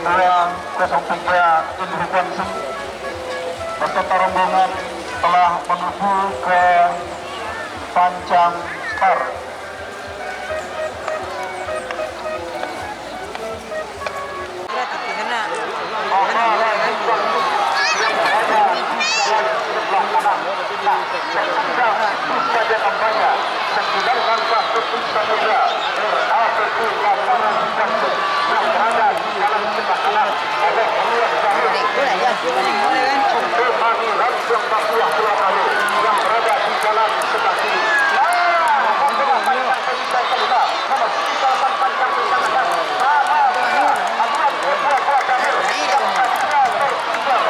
203 Infansi beserta rombongan telah menuju ke Pancang Star. Saja kampanye sembilan langkah untuk samudra APP lapangan yang berada di dalam sebelah kanan oleh Ruas Jahil untuk Mani Langsung Papua Pulau Palu yang berada di jalan sebelah kiri. Nomor Pancang kelima, nomor 38 Pancang Pesangan sama aduan kedua Pulau Jahil yang tadinya tertinggal.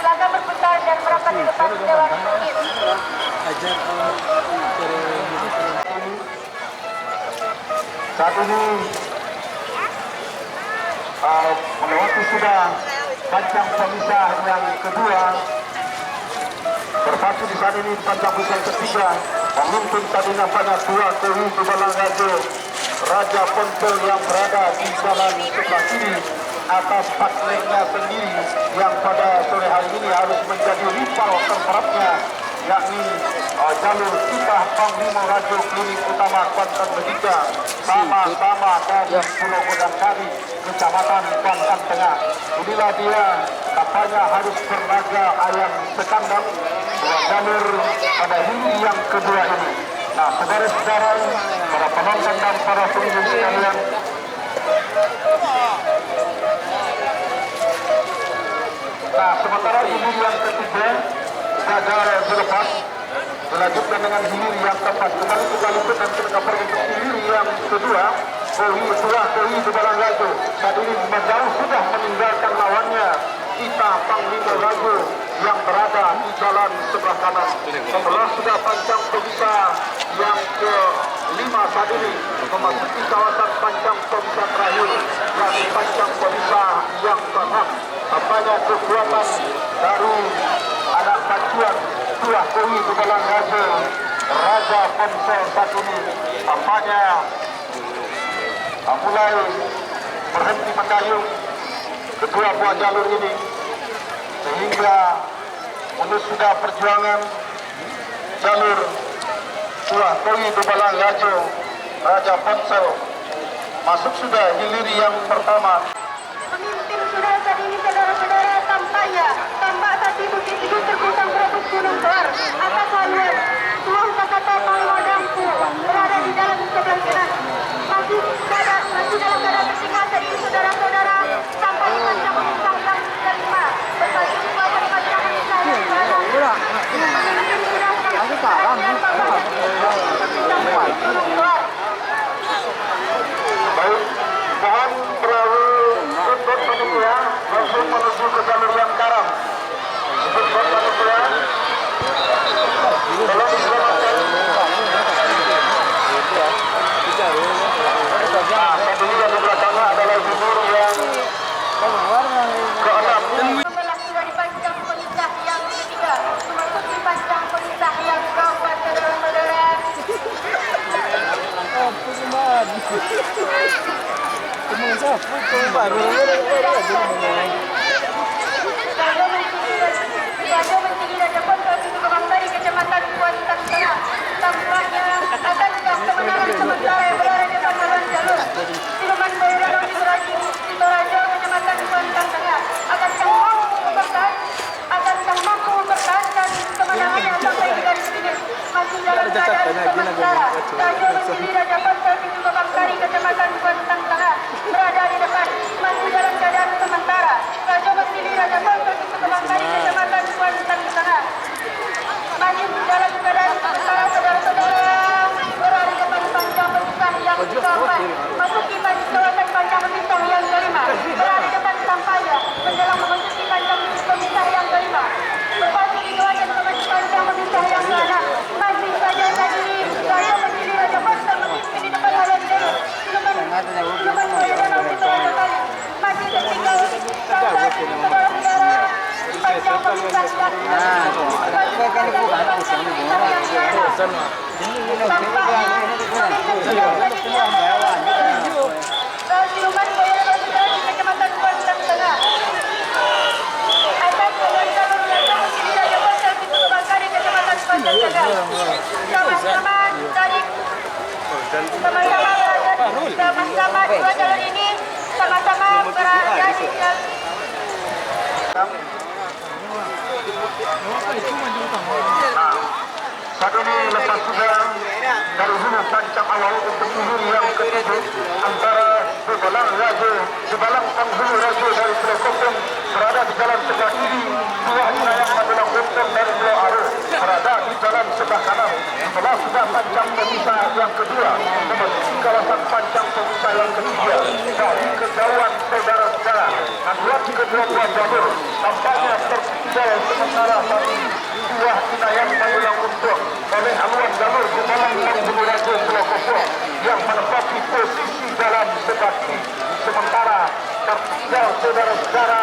Silakan berputar dan merapat di depan Dewan Bukit. Saat ini melewati sudah Pancang Pemisah yang kedua. Berpacu di saat ini Pancang Pemisah yang ketiga. Pemimpin tadinya pada dua Kewi Tubalang Rajo Raja Pontel yang berada di jalan sebelah kiri atas partnernya sendiri yang pada sore hari ini harus menjadi rival terberatnya, yakni jalur Cipah Panglima Rajo Klinik Utama Kuantan Medika sama-sama dari Pulau Godangkari, Kecamatan Kuantan Tengah. Inilah dia kampanye harus berlaga ayam sekandang jalur pada hili yang kedua ini. Nah, saudara-saudara, para penonton dan para pengunjung sekalian, nah, sementara hilir yang ketiga gagal dilepas, dilanjutkan dengan hilir yang keempat. Kembali kita lipat dan kita pergi untuk hilir yang kedua. Kewi Tubalang Rajo saat ini menjauh sudah meninggalkan lawannya kita Panglima Rajo yang berada di jalan sebelah kanan. Sebelah sudah Pancang Pemisah yang ke-5 saat ini memasuki kawasan Pancang Pemisah terakhir, yakni Pancang Pemisah yang ke-6. Tampaknya kekuatan dari anak pacuan Tuah Kewi Tubalang Rajo Raja Ponsel saat ini tampaknya mulai berhenti mendayung kedua buah jalur ini, sehingga sudah perjuangan jalur Tuah Kewi Tubalang Rajo Raja Ponsel masuk sudah hilir yang pertama. Pemimpin sudah saat ini saudara-saudara tampaknya tampak sapi Bukit Tidur tergusang berebut gunung keluar atas haluan Tuah Kata Panglima Dampu berada di dalam sebelah kanan. Masih dalam keadaan tertinggal saat ini saudara-saudara sampai di Pancang Pemisah yang kelima. Berpacu di kawasan Pancang Pemisah yang kelima. Raja Menteri Raja Ponsel Situ Kebangkari Kecamatan Kuantan Tengah. Tampaknya akankah kemenangan sementara yang berada di depan haluan jalur Siluman Boyolali Suraji Sitorajo Kecamatan Kuantan Tengah akankah mampu mempertahankan kemenangannya sampai di garis finish. Masih dalam keadaan sementara Raja Menteri Raja Ponsel Situ Kebangkari Kecamatan Kuantan Tengah berada di depan. Masih dalam keadaan sementara Raja Menteri Raja Ponsel Situ Kebangkari Kecamatan Kuantan Tengah masih dalam keadaan sementara. Saudara-saudara berada di depan panjang pemisah yang keempat masuki kawasan panjang pemisah yang kelima, berada di depan sampahnya menjelang memasuki panjang pemisah yang kelima, berpadu di kawasan panjang pemisah yang keenam. Masih saja tadi Raja Menteri Raja Ponsel memimpin di depan haluan jalur Siluman Boyolali Sitorajo kali masih tertinggal saudara-saudara panjang pemisah Siluman Boyolali Sitorajo Kecamatan Kuantan Tengah akan keluar jalur Raja Menteri Raja Ponsel Situ Kebangkari Kecamatan Kuantan Tengah. Sama-sama dua jalur ini sama-sama berada di jalur. Saat ini lepas sudah dari hulu pancang awal untuk hulu yang ketujuh antara Bebalang penghulu Raja dari Pulau Kopong berada di jalan sebelah kiri, Tuah Inayang Magelang Kopong dari Pulau Aro berada di jalan sebelah kanan. Setelah sudah pancang pemisah yang kedua memasuki kawasan pancang pemisah yang ketiga dari kejauhan saudara-saudara haluan kedua-dua jalur tampaknya tertinggal sementara tadi Tuah Inayang Magelang Kopong oleh haluan jalur Bebalang penghulu Raja Pulau Kopong yang menempati posisi dalam sebelah kiri. Sementara tertinggal saudara-saudara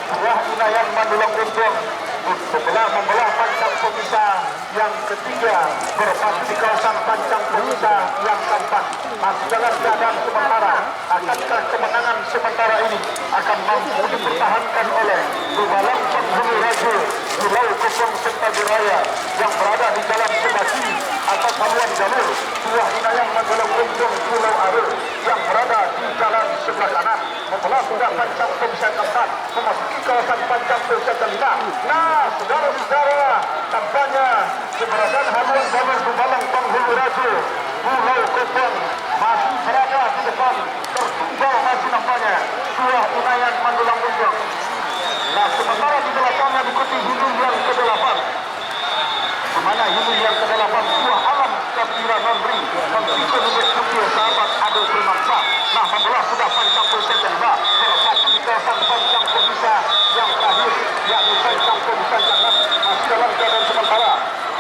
Tuah Inayang Magelang Kopong setelah membelah pancang pemisah yang ketiga berpadu di kawasan pancang pemisah yang keempat. Masih dalam keadaan sementara, akankah kemenangan sementara ini akan mampu dipertahankan oleh Bebalang penghulu Raja Pulau Kopong Sentaburaya yang berada di jalan sebelah kiri atas haluan jalur Tuah Inayang Magelang Kopong Pulau Aro yang berada di jalan sebelah kanan membelah sudah pancang pemisah keempat memasuki kawasan pancang pemisah kelima. Nah, saudara-saudara, tampaknya keberadaan haluan jalur Bebalang penghulu Raja Pulau Kopong masih berada di depan, tertinggal masih nampaknya Tuah Inayang Magelang Kopong. Nah, sementara di belakangnya diikuti hulu yang ke-8 kemana hulu yang ke-8 Tuah Alam Kapira Nondri mengikut untuk Sukio sahabat Ado Primaksa. Nah, membelah sudah pancang pemisah kelima berpadu di kawasan pancang pemisah yang terakhir yakni pancang pemisah yang masih dalam keadaan sementara.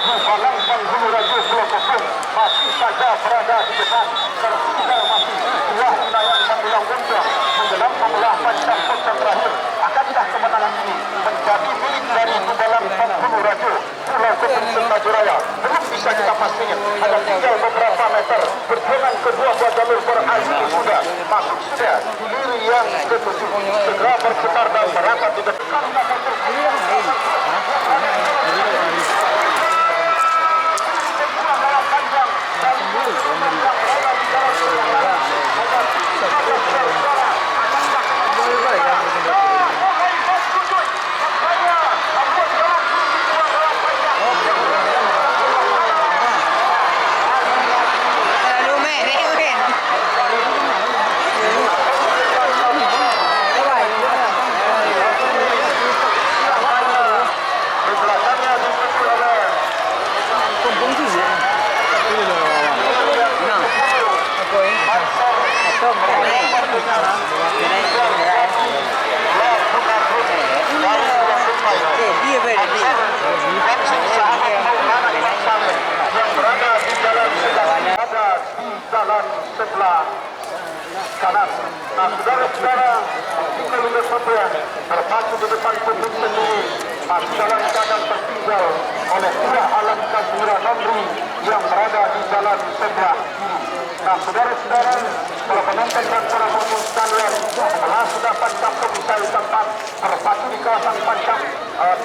Bebalang penghulu Raja Pulau Kopong masih saja berada di depan, tertinggal masih Tuah Inayang Magelang Kopong menjelang membelah pancang pemisah terakhir. Akankah kemenangan ini menjadi milik dari Bebalang penghulu Raja Pulau Kopong Sentaburaya? Belum bisa kita pastikan, ada tinggal beberapa meter perjuangan kedua-dua jalur berakhir sudah masuk sudah diri yang ketujuh segera berputar dan merapat di depan. Jalan sebelah kanan. Nah, saudara-saudara, kita lihat sampai berpacu di depan pemimpin sendiri masih dalam keadaan tertinggal oleh Tuah Alam Kapira Nondri yang berada di jalan sebelah kiri. Nah, saudara-saudara, para penonton dan para penonton sekalian, setelah sudah pancang pemisah tempat terpacu di kawasan pancang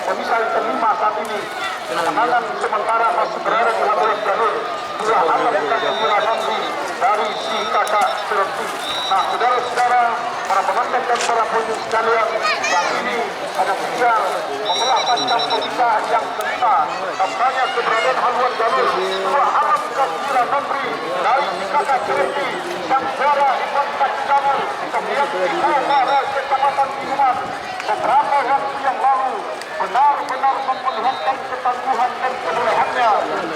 pemisah kelima saat ini, penanganan sementara masih berada di haluan jalur dua alam dan sembilan nanti dari si kakak Serti. Nah, saudara-saudara, para penonton dan para penonton sekalian, saat ini ada kejar mengelah pancang pemisah yang kelima. Kampanye keberadaan haluan jalur dua alam dan sembilan nanti dari si kakak Serti yang juara Iwan Pacitanul, kemudian Ibu Mara Kecamatan Minuman beberapa waktu yang lalu benar-benar memperlihatkan ketangguhan dan kebolehannya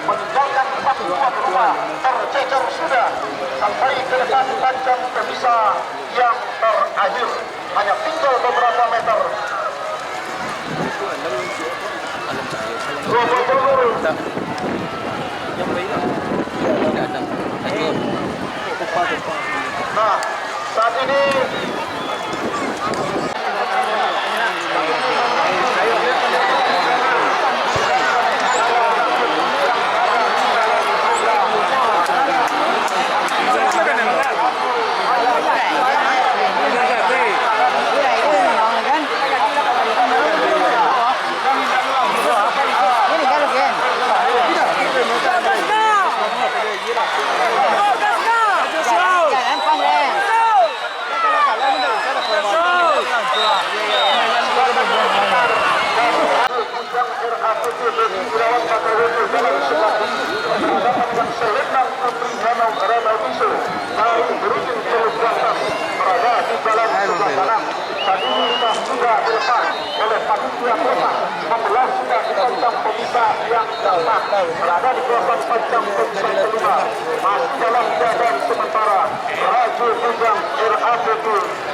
meninggalkan tempat tuan rumah tercecer sudah sampai ke depan pancang pemisah yang terakhir, hanya tinggal beberapa meter. Nah, saat ini saat ini sudah dilepas oleh panitia kota membelah sudah di pancang pemisah yang keempat berada di kawasan pancang pemisah kelima, masih dalam keadaan sementara Raja Bujang RAPP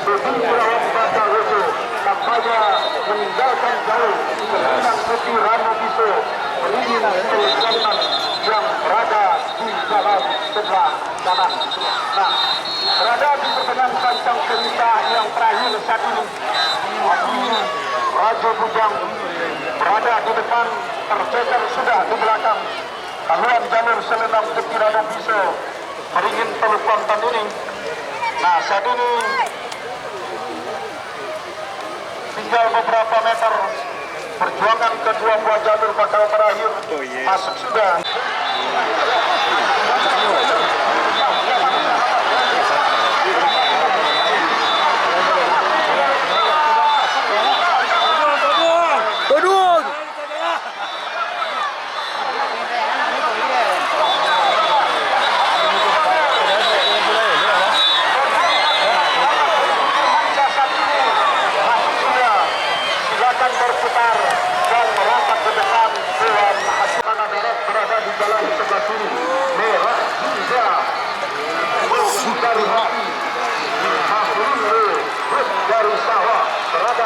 Budi Irawan Bata Rejo kampanye meninggalkan jauh kemenangan Putih Rano Biso melingin Selatan yang berada di dalam sebelah kanan. Nah, berada di pertengahan pancang pemisah yang terakhir saat ini, Raja Bujang berada di depan, tercecer sudah di belakang haluan jalur Selenang Putih Rano Biso meringin Teluk Kuantan ini. Nah, saat ini tinggal beberapa meter perjuangan kedua buah jalur bakal berakhir. Masuk sudah.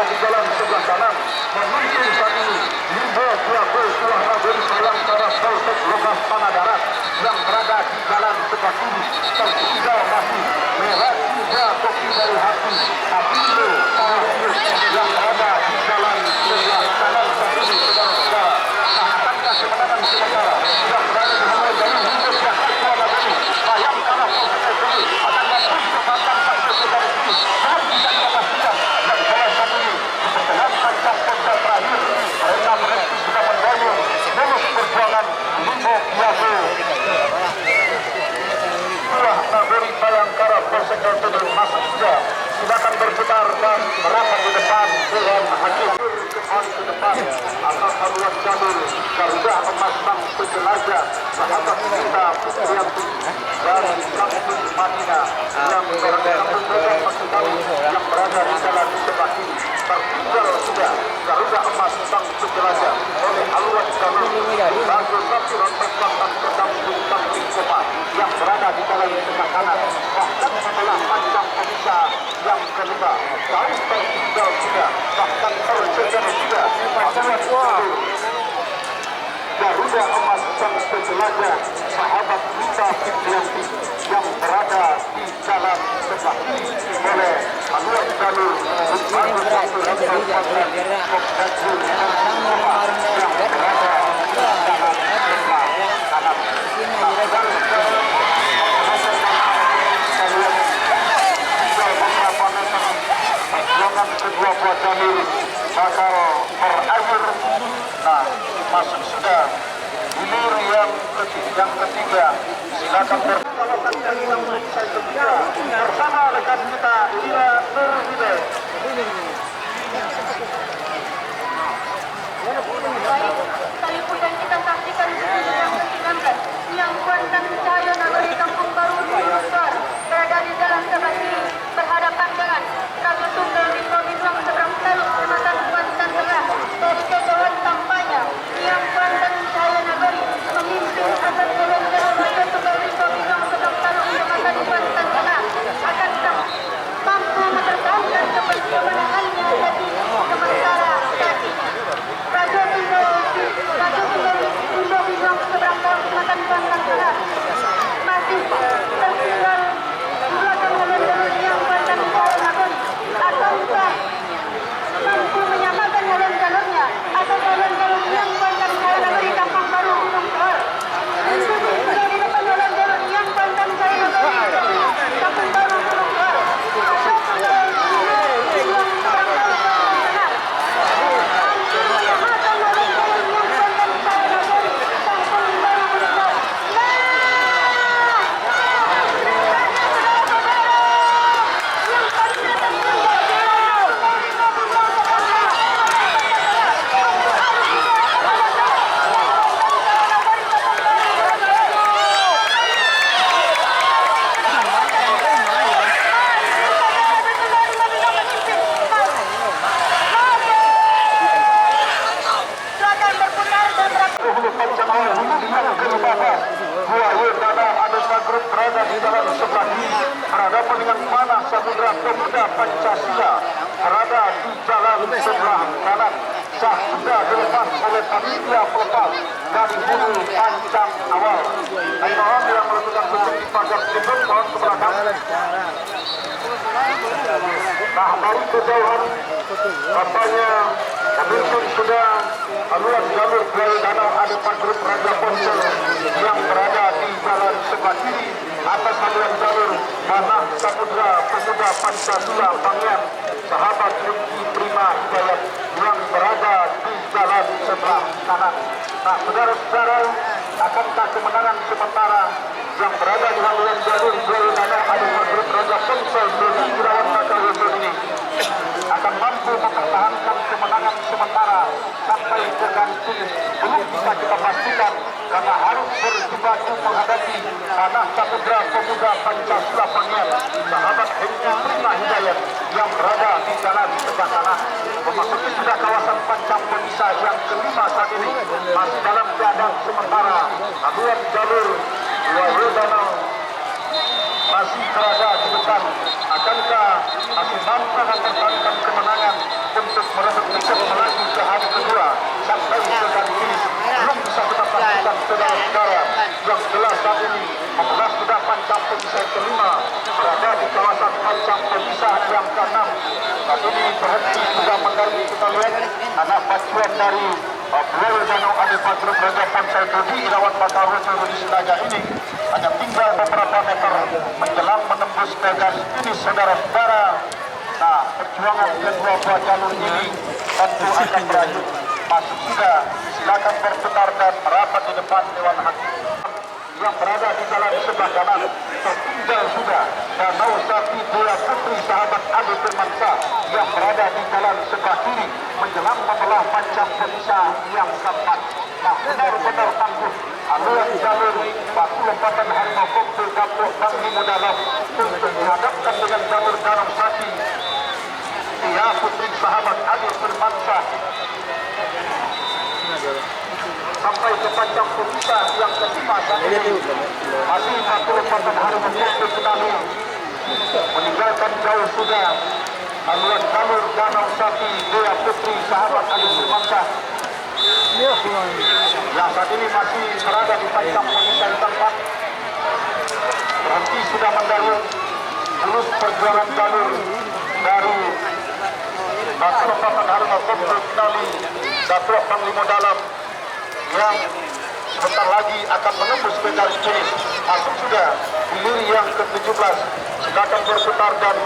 Di jalan sebelah kanan memimpin saat ini Limbo Kuaku Kuala Beris Bayangkara Polsek Logas Tanah Darat yang berada di jalan sebelah kiri, tertinggal masih Merah Tiga Kopi dari Hati Apindo Tawakil yang berada di jalan sebelah kanan saat ini. Saudara-saudara, nah, akankah kemenangan sementara yang berada di haluan jalur Limbo Kuaku Kuala Beris Bayangkara Polsek Logas akan mampu memanfaatkan sampai ke garis finish belum bisa dipastikan. Dan salah satu pertengahan pancang pemisah terakhir mereka berhenti sudah mendayung lulus perjuangan Limbo Kuaku Kuala Nagori Bayangkara Polsek Logas masuk sudah. Silakan berputar dan merapat di depan Dewan Hakim kembali ke depan atas haluan jalur Garuda Emas Bank Penjelajah sahabat kita Putrianti dari Kampung Madinah yang berada yang berada di jalan sebelah kiri, tertinggal sudah Garuda Emas Bank Penjelajah oleh haluan jalur Raja Satu Rontang dan Perdamping Kampung Kopa yang berada di jalan sebelah kanan. Bahkan setelah pancang pemisah yang kelima jauh tertinggal sudah, bahkan tercecer sudah Garuda Emas Bank Penjelajah sahabat kita Putrianti yang berada di jalan sebelah kiri oleh haluan jalur Raja Satu Rontang dan Perdamping yang berada di jalan sebelah kanan. kedua buah jalur bakal berakhir. Nah, masuk sudah hilir yang ketiga. Silakan berkawasan dari saya ketiga bersama rekan kita Ira Nurhide. Baik, tadi pun kita saksikan video yang ke-19 yang Kuantan Cahaya Nagari Kampung Baru Gunungsar berada di jalan sebelah kiri berhadapan dengan Raja Tunggal di Provinsi seberang Teluk Kecamatan Kuantan Tengah dari Kejawan Tampanya yang Kuantan Cahaya Nagari memimpin atas jalan-jalan Raja Tunggal di Provinsi seberang Teluk Kecamatan Kuantan Tengah akankah mampu mempertahankan kemenangannya dari sementara saat ini. Raja Tunggal Bilang seberang Teluk Kecamatan Kuantan Tengah masih tertinggal di belakang jalan-jalan yang Kuantan Cahaya Nagari. Ataukah mampu menyamakan jalan-jalannya atau jalan-jalan yang Kuantan Cahaya Nagari Kampung Baru Gunungsar sudah di depan jalan-jalan yang Kuantan Cahaya Nagari Kampung Baru Gunungsar. Raja Tunggal Bilang seberang Teluk Kecamatan Tengah mampu menyamakan jalan-jalan yang Kuantan Cahaya Nagari Kampung Baru Gunungsar. Silakan berputar dan Grup berada di dalam sebelah kiri berhadapan dengan Panah Samudra Pemuda Pancasila berada di jalan sebelah kanan. Sah sudah dilepas oleh panitia pelepas dari hulu pancang awal. Mohon yang melakukan bentuk di pagar tribun mohon ke belakang. Nah, dari kejauhan katanya pemimpin sudah haluan jalur Buaya Danau ada Grup Raja Ponsel yang berada di jalan sebelah kiri atas haluan jalur Panah Samudra Pemuda Pancasila Pangian sahabat Yuki Prima Hidayat yang berada di jalan sebelah kanan. Nah, saudara-saudara, akankah kemenangan sementara yang berada di haluan jalur Buaya Danau ada Grup Raja Ponsel Dodi Irawan Makawoso ini akan mampu mempertahankan kemenangan sementara sampai ke garis finish? Belum bisa kita pastikan karena harus berjibaku menghadapi Panah Samudra Pemuda Pancasila Pangian sahabat Yuki Prima Hidayat yang berada di jalan sebelah kanan. Memasuki sudah kawasan Pancang Penisa yang kelima saat ini masih dalam keadaan sementara haluan jalur Buaya Danau masih berada di depan. Akankah masih mampu mempertahankan kemenangan untuk merebut tiket melaju ke hari kedua sampai ke garis finish? Belum bisa kita pastikan saudara-saudara. Yang jelas saat ini membelah sudah Pancang Penisa kelima berada di kawasan Pancang Penisa yang ke-6. Saat ini berhenti sudah mendarat. Kita lihat anak pacuan dari Buaya Danau ada Grup Raja Ponsel Dodi Irawan Makawoso di Senaga ini hanya tinggal beberapa meter menjelang menembus ke garis finish, saudara-saudara. Nah, perjuangan kedua buah jalur ini tentu akan berakhir. Masuk sudah, silakan berputar dan merapat di depan Dewan Hakim yang berada di jalan sebelah kanan. Tertinggal sudah Danau Sapi Bola Putri sahabat Adi Firmansyah yang berada di jalan sebelah kiri menjelang membelah Pancang Penisa yang keempat. Nah, benar-benar tangguh haluan jalur batu lompatan Harimau Kokto Kapok Bangli Mudalam untuk dihadapkan dengan jalur Danau Sapi Tia Putri sahabat Adi Firmansyah sampai ke Pancang Penisa yang kelima saat ini. Masih batu lompatan Harimau Kokto Tsunami meninggalkan jauh sudah haluan jalur Danau Sapi Tia Putri sahabat Adi Firmansyah yang saat ini masih berada di Pancang Penisa di tempat. Berhenti sudah mendalur terus perjuangan jalur dari batu lompatan Harimau Kokto Tsunami Datuk Panglima Dalam yang sebentar lagi akan menembus ke garis finish. Masuk sudah hilir yang ke-17 sedangkan berputar dan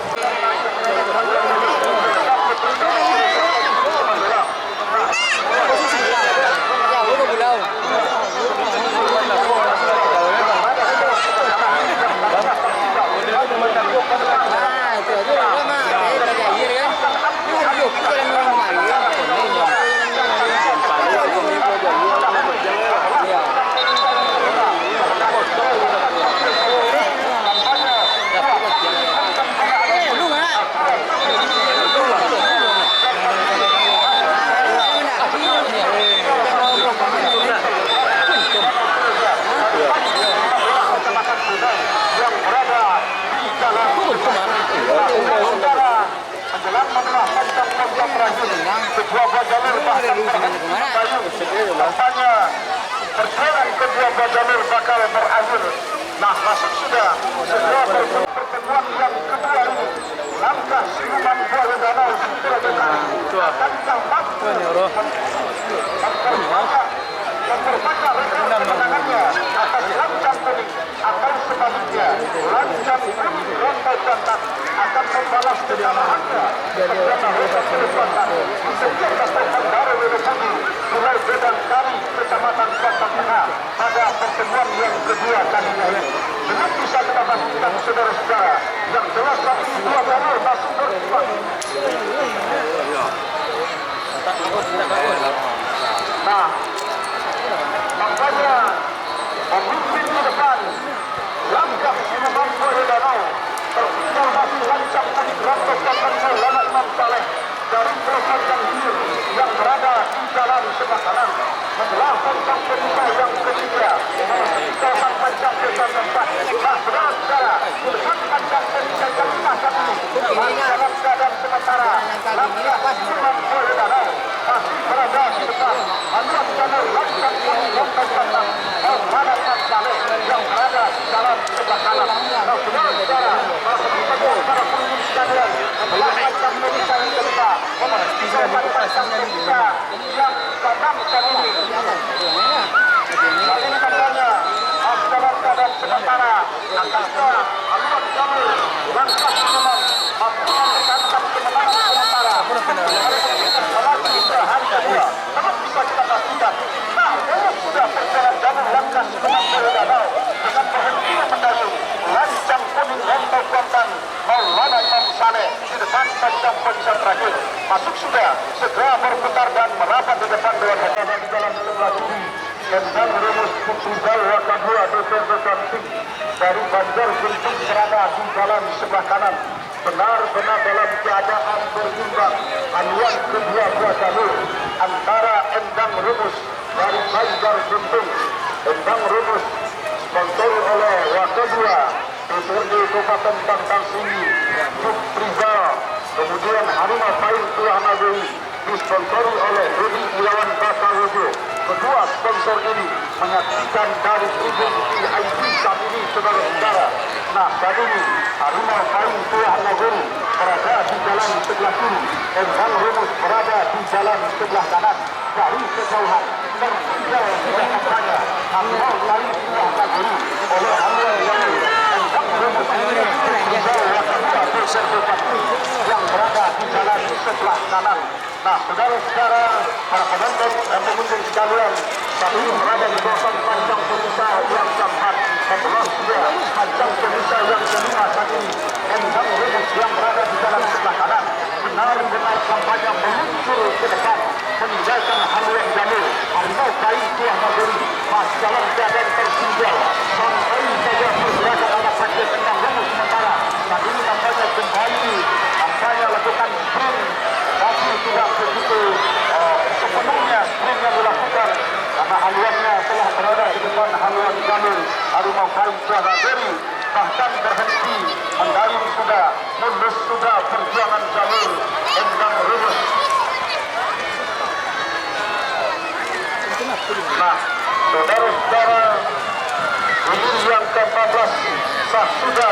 sedang menelah panjang-panjang terakhir. Kedua buah jalur bahkan berhenti kayu. Tampaknya perjalanan kedua buah jalur bakal berakhir. Nah, masuk sudah segera pertemuan yang kedua ini. Langkah siluman buaya danau segera datang. Akankah mampu memperbanyak rekor kemenangannya atas lancang kuning, atau sebaliknya lancang kuning rombongan jantan akan membalas kekalahannya bersama rekor kelepatan di setiap kota baru Wiradjuri Pulau Bedang Kali Kecamatan Kuantan Tengah pada pertemuan yang kedua kali ini. Belum bisa kita pastikan saudara-saudara yang jelas lagi dua jalur masih berjuang. Nah, tampaknya pemimpin di depan langkah siluman buaya danau tertinggal masih lancang kuning rombongan Maulana Imam Saleh dari Provinsi Hilir yang berada di jalan sebelah kanan. Setelah panjang pemisah yang ketiga, kawasan panjang pemisah keempat, nah saudara-saudara, dengan panjang pemisah yang saat ini dalam keadaan sementara langkah siluman buaya danau masih berada di depan. Haluan jalur lancang kuning rombongan Maulana Imam Saleh yang berada di jalan sebelah kanan. Nah saudara-saudara, para pengunjung sekalian, setelah panjang pemisah yang kelima, panjang pemisah yang keenam kali ini. Kali ini katanya dalam keadaan sementara angkasa haluan jalur langkah siluman mampu mempertahankan kemenangan sementara. Hari kedua, belum bisa kita pastikan. Nah, ini sudah perjalanan jalur langkah siluman buaya danau dengan berhentinya mendayung lancang kuning rombongan Kuantan Maulana Imam Saleh di depan panjang pemisah terakhir. Masuk sudah, segera berputar dan merapat di depan dewan berada di dalam sebelah kiri. Endang Rumus Putrizal Wakadua DPRD Kamsing dari Banjar Guntung berada di jalan sebelah kanan. Benar-benar dalam keadaan berimbang haluan kedua buah jalur antara Endang Rumus dari Banjar Guntung. Endang Rumus disponsori oleh Wakadua DPRD Kabupaten Bangkang Tinggi Putrizal, kemudian Harimau Pain Tuah Nagoi disponsori oleh Rudi Ilawan Bakawojo. Kedua sponsor ini menyaksikan dari ujung VIP saat ini saudara-saudara. Nah saat ini Harimau Pain Tuah Nagoi berada di jalan sebelah kiri, Endang Rumus berada di jalan sebelah kanan. Dari kejauhan tertinggal sudah katanya Harimau Pain Tuah Nagoi oleh haluan jalur Endang Rumus yang berada di jalan sebelah kanan. Nah, saudara-saudara, para penonton dan pengunjung sekalian, saat ini berada di kawasan panjang pemisah yang keempat. Setelah dia panjang pemisah yang kelima saat ini, Endang Rumus yang berada di jalan sebelah kanan benar-benar kampanye meluncur ke depan, meninggalkan haluan jalur Harimau Pain Tuah Nagoi masih dalam keadaan tertinggal sampai saja pergerakan anak pancet Endang Rumus sementara. Saat ini tampaknya kembali lakukan sprint, tapi tidak begitu sepenuhnya sprint yang dilakukan karena haluannya telah berada di depan haluan jalur Harimau Pain Tuah Nagoi, bahkan berhenti mendayung sudah, mulus sudah perjuangan jalur Endang Rumus. Nah, saudara-saudara, ini yang ke-14 sah sudah